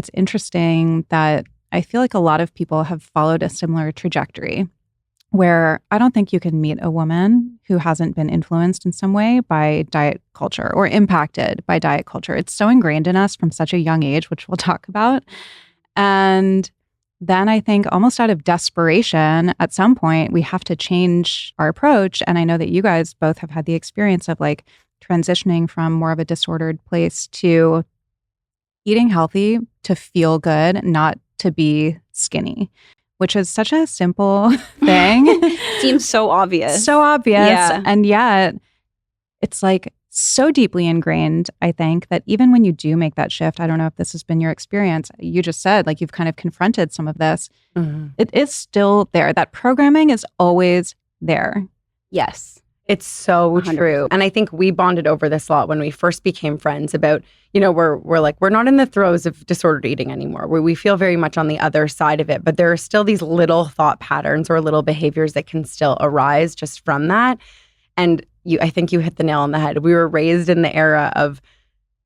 it's interesting that I feel like a lot of people have followed a similar trajectory where I don't think you can meet a woman who hasn't been influenced in some way by diet culture or impacted by diet culture. It's so ingrained in us from such a young age, which we'll talk about. And then I think almost out of desperation, at some point, we have to change our approach. And I know that you guys both have had the experience of like transitioning from more of a disordered place to eating healthy to feel good, not to be skinny, which is such a simple thing. Seems so obvious. So obvious. Yeah. And yet it's like so deeply ingrained, I think, that even when you do make that shift, I don't know if this has been your experience, you just said like you've kind of confronted some of this. It is still there. That programming is always there. Yes. It's so 100%. true. And I think we bonded over this a lot when we first became friends about, you know, we're like, we're not in the throes of disordered eating anymore, where we feel very much on the other side of it. But there are still these little thought patterns or little behaviors that can still arise just from that. And I think you hit the nail on the head. We were raised in the era of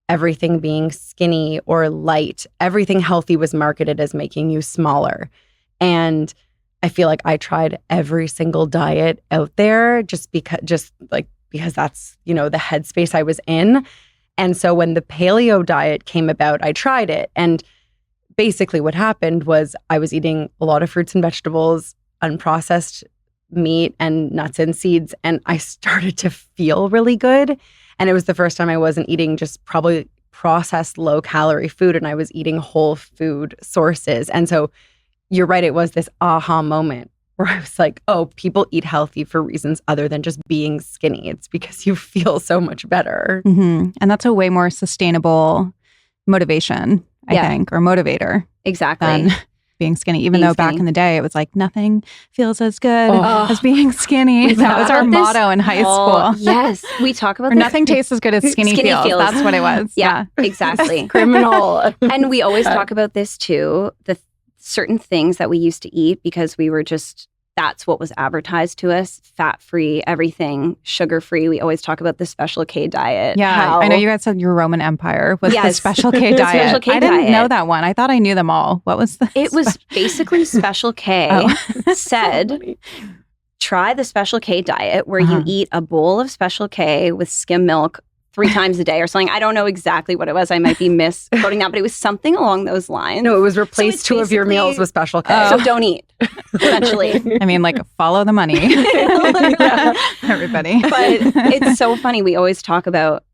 everything being skinny or light. Everything healthy was marketed as making you smaller. And I feel like I tried every single diet out there because that's, you know, the headspace I was in. And so when the paleo diet came about, I tried it. And basically what happened was I was eating a lot of fruits and vegetables, unprocessed meat and nuts and seeds. And I started to feel really good. And it was the first time I wasn't eating just probably processed low calorie food, and I was eating whole food sources. And so you're right, it was this aha moment where I was like, oh, people eat healthy for reasons other than just being skinny. It's because you feel so much better. Mm-hmm. And that's a way more sustainable motivation, I think, or motivator. Exactly. Than being skinny. Even though back in the day, it was like, nothing feels as good as being skinny. That was our motto in high school. Yes. We talk about or nothing tastes as good as skinny feels. That's what it was. Yeah. Exactly. Criminal. And we always talk about this too, the certain things that we used to eat because we were just, that's what was advertised to us. Fat-free, everything, sugar-free. We always talk about the Special K diet. Yeah, I know you guys said your Roman Empire was the Special K diet. Special K I didn't know that one. I thought I knew them all. What was the It was basically Special K said, try the Special K diet where you eat a bowl of Special K with skim milk 3 times a day or something. I don't know exactly what it was. I might be misquoting that, but it was something along those lines. No, it was replace 2 of your meals with Special K. So don't eat, essentially. I mean, like, follow the money. Everybody. But it's so funny. We always talk about,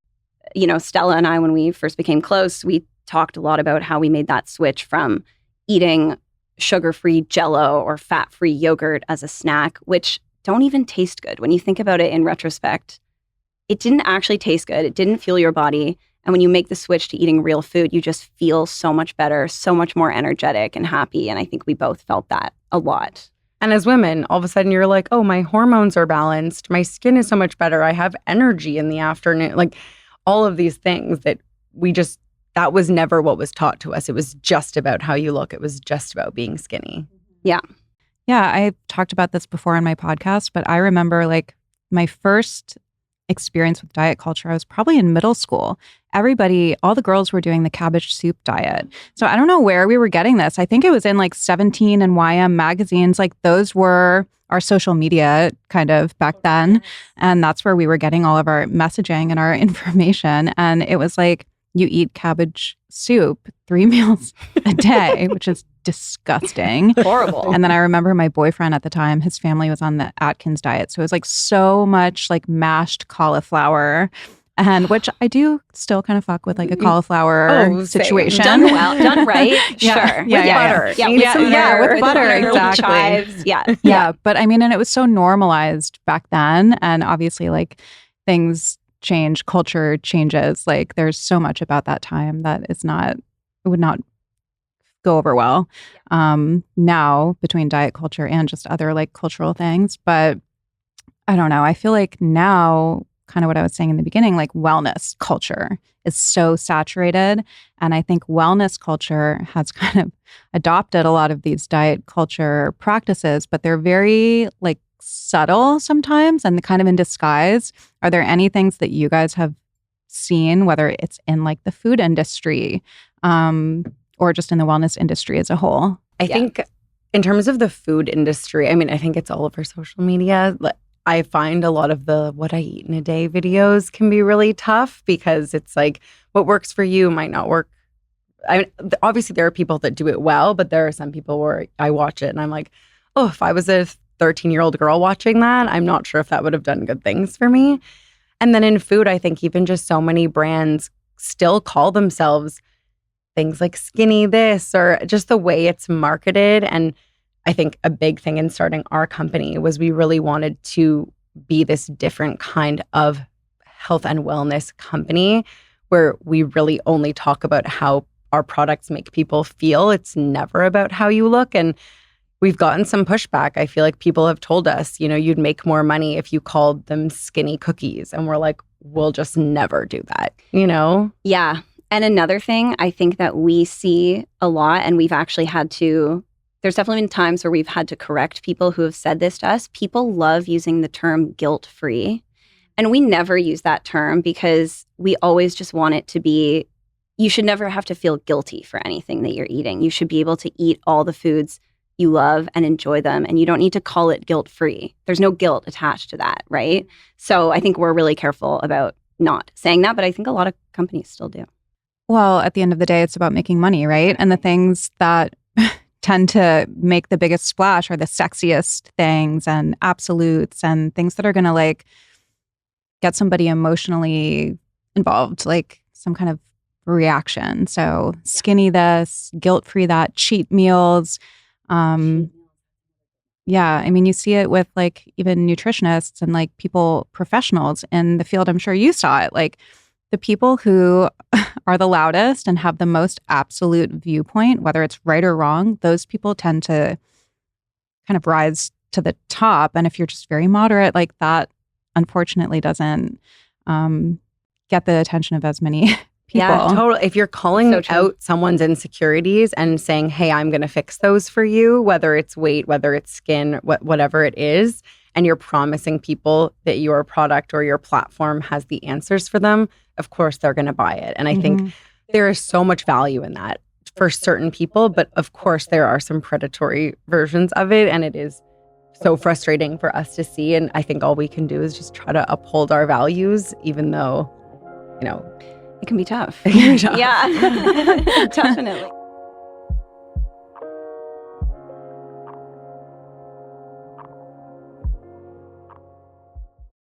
you know, Stella and I, when we first became close, we talked a lot about how we made that switch from eating sugar-free Jell-O or fat-free yogurt as a snack, which don't even taste good. When you think about it in retrospect, it didn't actually taste good. It didn't fuel your body. And when you make the switch to eating real food, you just feel so much better, so much more energetic and happy. And I think we both felt that a lot. And as women, all of a sudden you're like, oh, my hormones are balanced. My skin is so much better. I have energy in the afternoon. Like all of these things that that was never what was taught to us. It was just about how you look. It was just about being skinny. Yeah. Yeah, I've talked about this before on my podcast, but I remember like my first experience with diet culture, I was probably in middle school. All the girls were doing the cabbage soup diet. So I don't know where we were getting this. I think it was in like 17 and YM magazines. Like those were our social media kind of back then. And that's where we were getting all of our messaging and our information. And it was like, you eat cabbage soup 3 meals a day, which is disgusting. Horrible. And then I remember my boyfriend at the time, his family was on the Atkins diet. So it was like so much like mashed cauliflower, and which I do still kind of fuck with like a cauliflower situation. Done well, done right. Yeah. Sure. Yeah, with butter. Yeah, with butter, exactly. Chives. Yeah. But I mean, and it was so normalized back then. And obviously like things change, culture changes. Like there's so much about that time that it would not go over well now between diet culture and just other like cultural things. But I don't know. I feel like now, kind of what I was saying in the beginning, like wellness culture is so saturated. And I think wellness culture has kind of adopted a lot of these diet culture practices, but they're very like subtle sometimes and kind of in disguise. Are there any things that you guys have seen, whether it's in like the food industry or just in the wellness industry as a whole? I think in terms of the food industry, I mean, I think it's all over social media. I find a lot of the what I eat in a day videos can be really tough because it's like what works for you might not work. Obviously, there are people that do it well, but there are some people where I watch it and I'm like, oh, if I was a 13-year-old girl watching that, I'm not sure if that would have done good things for me. And then in food, I think even just so many brands still call themselves things like skinny this or just the way it's marketed. And I think a big thing in starting our company was we really wanted to be this different kind of health and wellness company where we really only talk about how our products make people feel. It's never about how you look. And we've gotten some pushback. I feel like people have told us, you'd make more money if you called them skinny cookies. And we're like, we'll just never do that, Yeah. And another thing I think that we see a lot, and we've actually there's definitely been times where we've had to correct people who have said this to us. People love using the term guilt-free. And we never use that term because we always just want it to be, you should never have to feel guilty for anything that you're eating. You should be able to eat all the foods you love and enjoy them. And you don't need to call it guilt-free. There's no guilt attached to that, right? So I think we're really careful about not saying that, but I think a lot of companies still do. Well, at the end of the day, it's about making money, right? And the things that tend to make the biggest splash are the sexiest things and absolutes and things that are going to get somebody emotionally involved, like some kind of reaction. So skinny this, guilt-free that, cheat meals. Yeah, I mean, you see it with even nutritionists and people, professionals in the field. I'm sure you saw it. The people who are the loudest and have the most absolute viewpoint, whether it's right or wrong, those people tend to kind of rise to the top. And if you're just very moderate, that unfortunately doesn't get the attention of as many people. Yeah, totally. If you're calling out someone's insecurities and saying, hey, I'm going to fix those for you, whether it's weight, whether it's skin, whatever it is, and you're promising people that your product or your platform has the answers for them, of course they're going to buy it. And I think there is so much value in that for certain people, but of course there are some predatory versions of it, and it is so frustrating for us to see. And I think all we can do is just try to uphold our values, even though, it can be tough. It can be tough. Yeah, definitely.